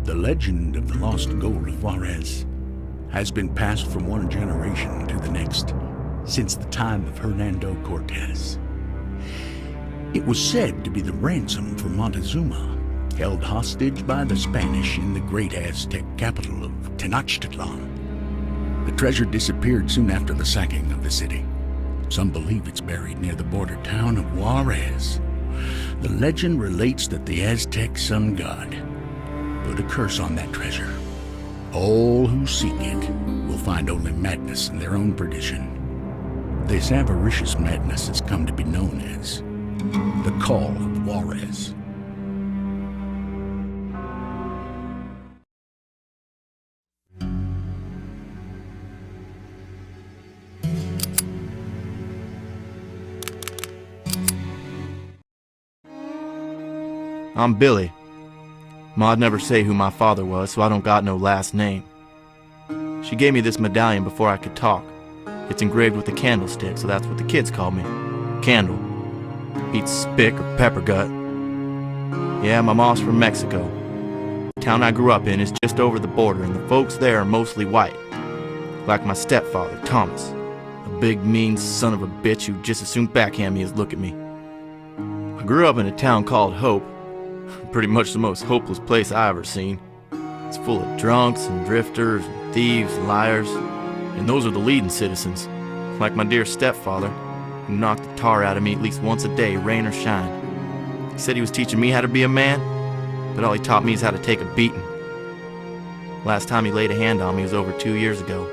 The legend of the lost gold of Juarez has been passed from one generation to the next since the time of Hernando Cortez. It was said to be the ransom for Montezuma, held hostage by the Spanish in the great Aztec capital of Tenochtitlan. The treasure disappeared soon after the sacking of the city. Some believe it's buried near the border town of Juarez. The legend relates that the Aztec sun god put a curse on that treasure. All who seek it will find only madness and their own perdition. This avaricious madness has come to be known as the Call of Juarez. I'm Billy. Ma'd never say who my father was, so I don't got no last name. She gave me this medallion before I could talk. It's engraved with a candlestick, so that's what the kids call me. Candle. Beats Spick or Pepper Gut. Yeah, my mom's from Mexico. The town I grew up in is just over the border, and the folks there are mostly white. Like my stepfather, Thomas. A big, mean son of a bitch who'd just as soon backhand me as look at me. I grew up in a town called Hope. Pretty much the most hopeless place I ever seen. It's full of drunks and drifters and thieves and liars, and those are the leading citizens, like my dear stepfather, who knocked the tar out of me at least once a day, rain or shine. He said he was teaching me how to be a man, but all he taught me is how to take a beating. Last time he laid a hand on me was over 2 years ago.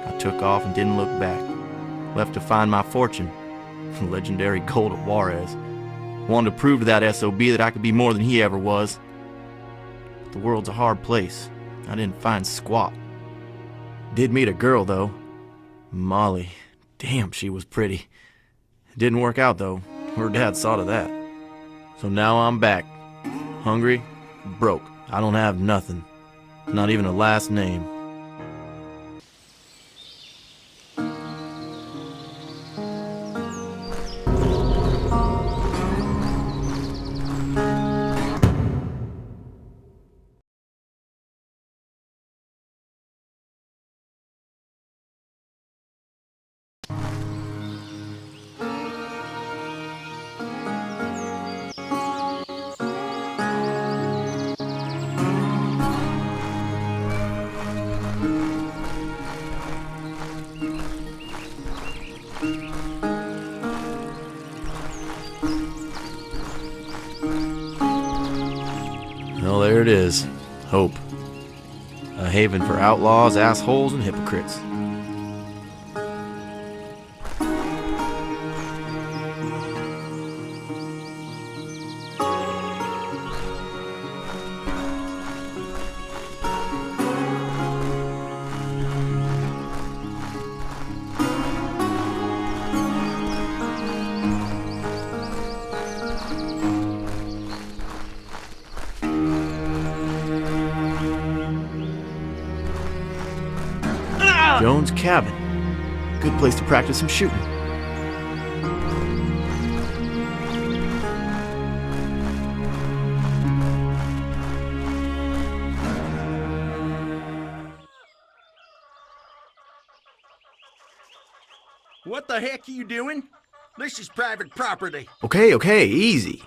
I took off and didn't look back, left to find my fortune, the legendary gold of Juarez. Wanted to prove to that SOB that I could be more than he ever was. But the world's a hard place. I didn't find squat. Did meet a girl, though. Molly. Damn, she was pretty. It didn't work out, though. Her dad saw to that. So now I'm back. Hungry, broke. I don't have nothing. Not even a last name. Well, there it is. Hope. A haven for outlaws, assholes, and hypocrites. Jones' cabin. Good place to practice some shooting. What the heck are you doing? This is private property. Okay, easy.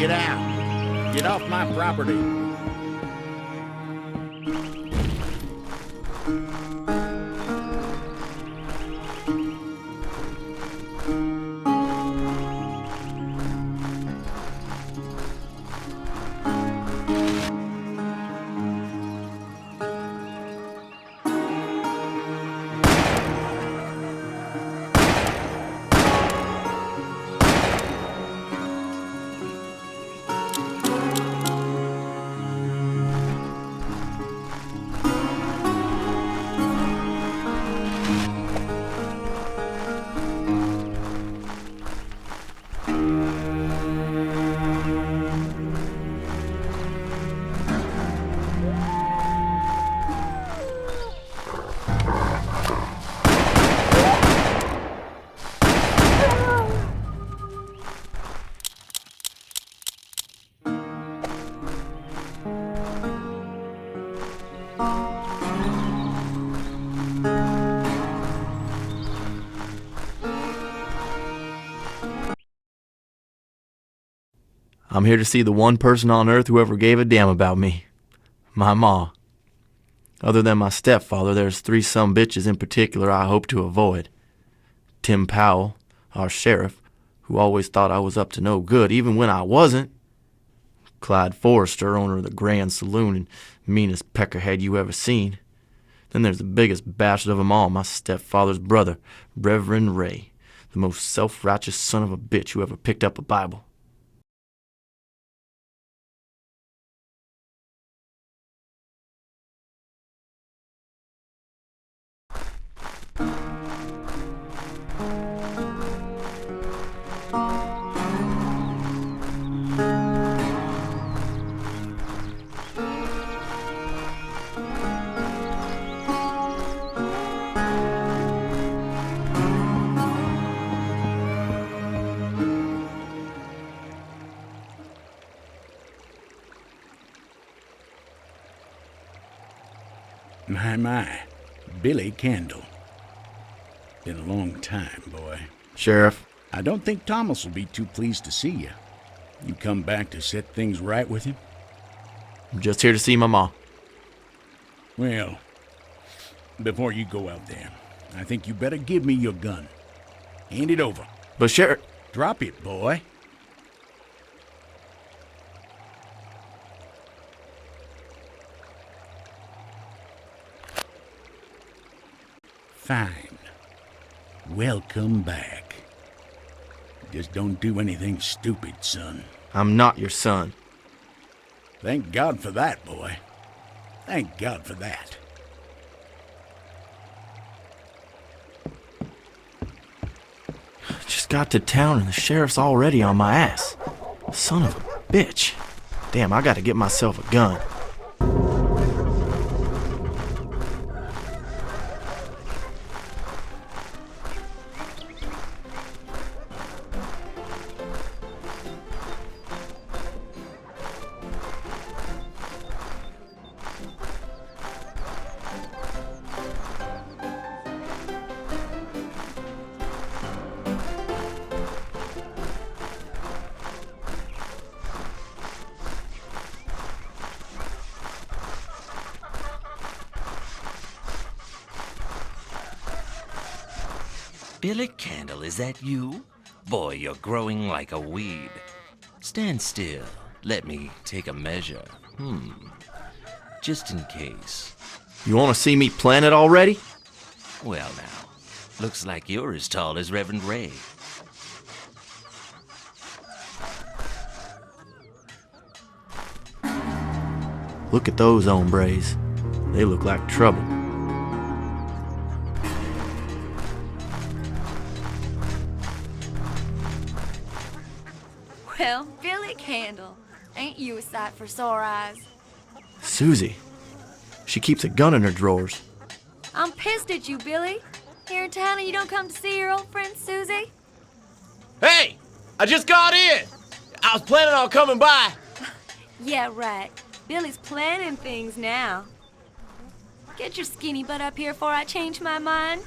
Get out. Get off my property. I'm here to see the one person on earth who ever gave a damn about me. My ma. Other than my stepfather, there's 3 sumbitches in particular I hope to avoid. Tim Powell, our sheriff, who always thought I was up to no good, even when I wasn't. Clyde Forrester, owner of the Grand Saloon and meanest peckerhead you ever seen. Then there's the biggest bastard of them all, my stepfather's brother, Reverend Ray, the most self-righteous son of a bitch who ever picked up a Bible. My, Billy Candle. Been a long time, boy. Sheriff, I don't think Thomas will be too pleased to see you. You come back to set things right with him? I'm just here to see my ma. Well, before you go out there, I think you better give me your gun. Hand it over. But Sheriff... Drop it, boy. Fine. Welcome back. Just don't do anything stupid, son. I'm not your son. Thank God for that, boy. Thank God for that. Just got to town and the sheriff's already on my ass. Son of a bitch. Damn, I gotta get myself a gun. Billy Candle, is that you? Boy, you're growing like a weed. Stand still. Let me take a measure. Just in case. You wanna see me plant it already? Well now, looks like you're as tall as Reverend Ray. Look at those hombres. They look like trouble. Well, Billy Candle, ain't you a sight for sore eyes? Susie. She keeps a gun in her drawers. I'm pissed at you, Billy. Here in town and you don't come to see your old friend Susie? Hey! I just got in! I was planning on coming by. Yeah, right. Billy's planning things now. Get your skinny butt up here before I change my mind.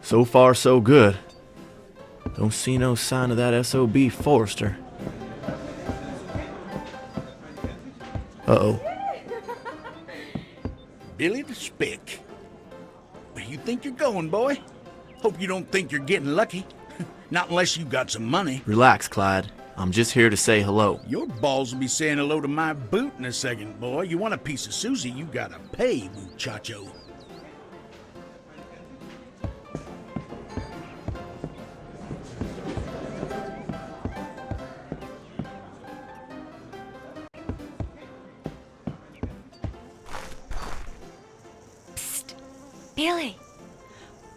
So far, so good. Don't see no sign of that SOB Forrester. Uh-oh. Billy the Spick. Where you think you're going, boy? Hope you don't think you're getting lucky. Not unless you got some money. Relax, Clyde. I'm just here to say hello. Your balls will be saying hello to my boot in a second, boy. You want a piece of Susie, you gotta pay, muchacho. Billy,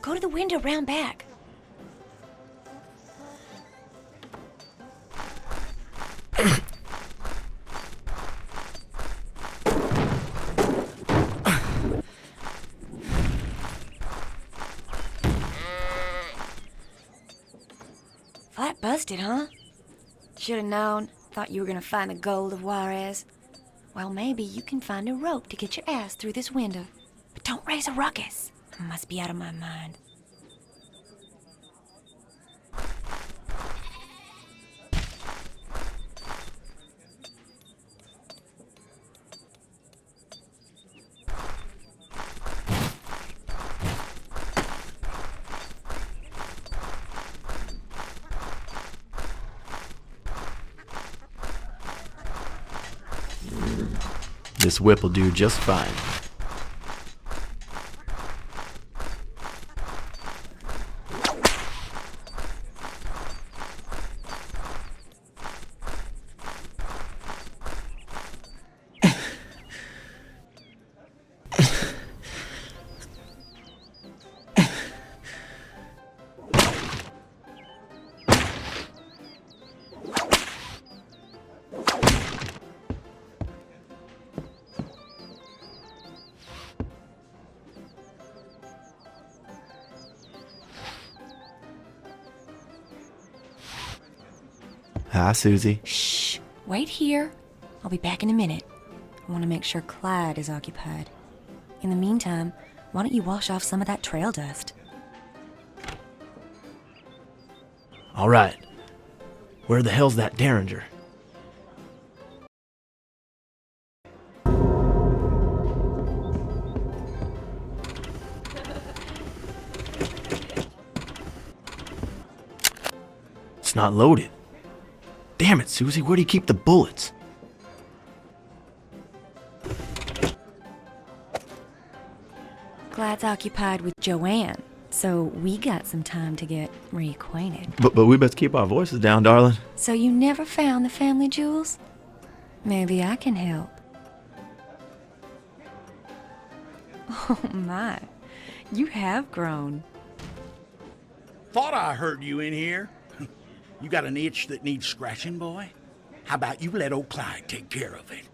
go to the window round back. Flat busted, huh? Should've known. Thought you were gonna find the gold of Juarez. Well, maybe you can find a rope to get your ass through this window. But don't raise a ruckus. I must be out of my mind. This whip will do just fine. Hi, Susie. Shh. Wait here. I'll be back in a minute. I want to make sure Clyde is occupied. In the meantime, why don't you wash off some of that trail dust? All right. Where the hell's that Derringer? It's not loaded. Damn it, Susie, where do you keep the bullets? Clyde's occupied with Joanne, so we got some time to get reacquainted. But we best keep our voices down, darling. So you never found the family jewels? Maybe I can help. Oh my, you have grown. Thought I heard you in here. You got an itch that needs scratching, boy? How about you let old Clyde take care of it?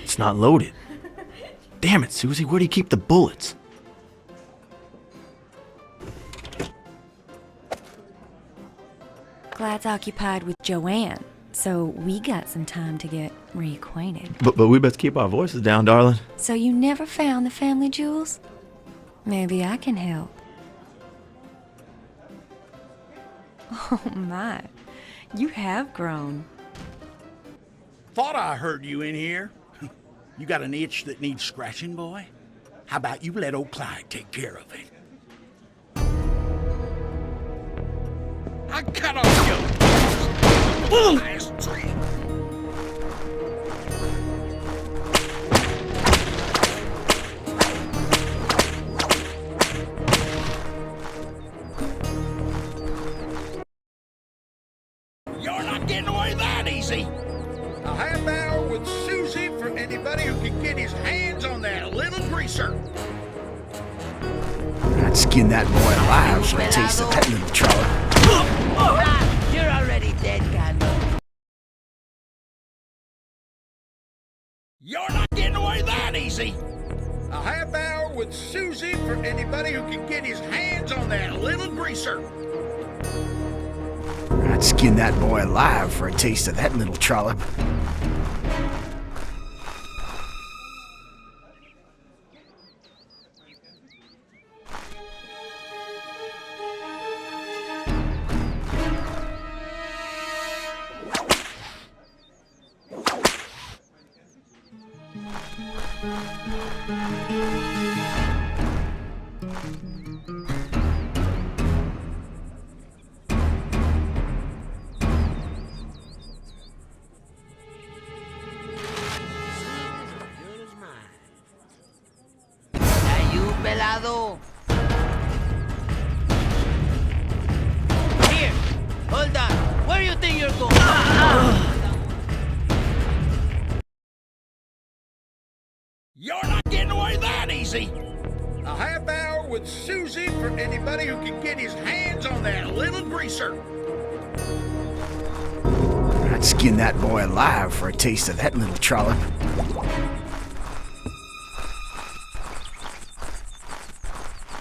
It's not loaded. Damn it, Susie, where do you keep the bullets? Clyde's occupied with Joanne, so we got some time to get reacquainted. But we best keep our voices down, darling. So you never found the family jewels? Maybe I can help. Oh my, you have grown. Thought I heard you in here. You got an itch that needs scratching, boy? How about you let old Clyde take care of it? I cut off your last tree. You're not getting away that easy. A half hour with Susie for anybody who can get his hands on that little greaser. I'd skin that boy alive for a taste of that little trollop. You're already dead, Carlo. You're not getting away that easy. A half hour with Susie for anybody who can get his hands on that little greaser. I'd skin that boy alive for a taste of that little trollop. Pelado. Here, hold on. Where do you think you're going? You're not getting away that easy. A half hour with Susie for anybody who can get his hands on that little greaser. I'd skin that boy alive for a taste of that little trollop.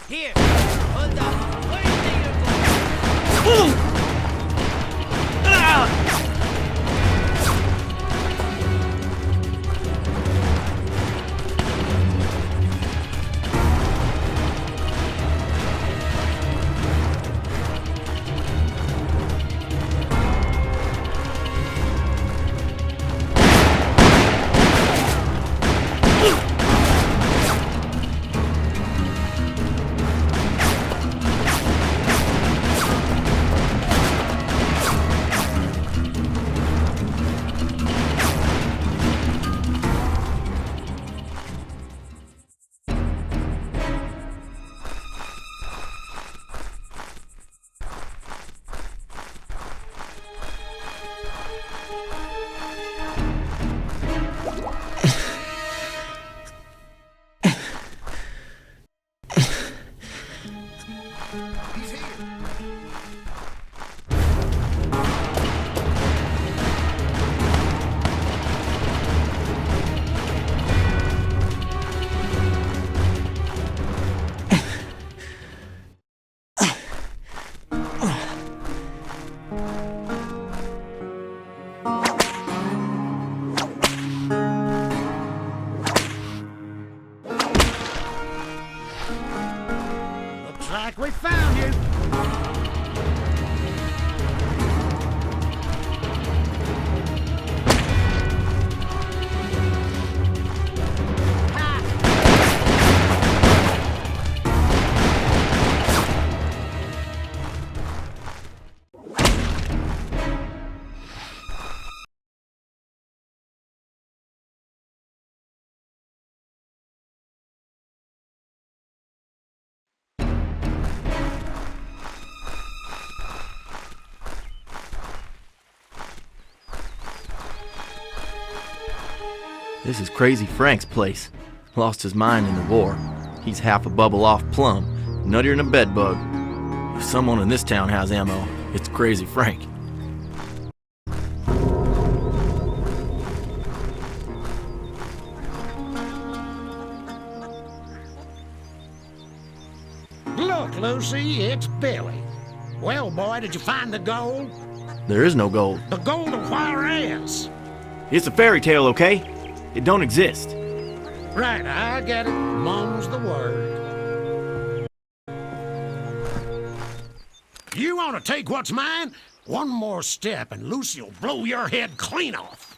Here, hold on. Where do you think you're going? This is Crazy Frank's place. Lost his mind in the war. He's half a bubble off plum, nuttier than a bedbug. If someone in this town has ammo, it's Crazy Frank. Look, Lucy, it's Billy. Well, boy, did you find the gold? There is no gold. The gold of Juarez. It's a fairy tale, okay? It don't exist. Right, I get it. Mum's the word. You want to take what's mine? One more step and Lucy'll blow your head clean off.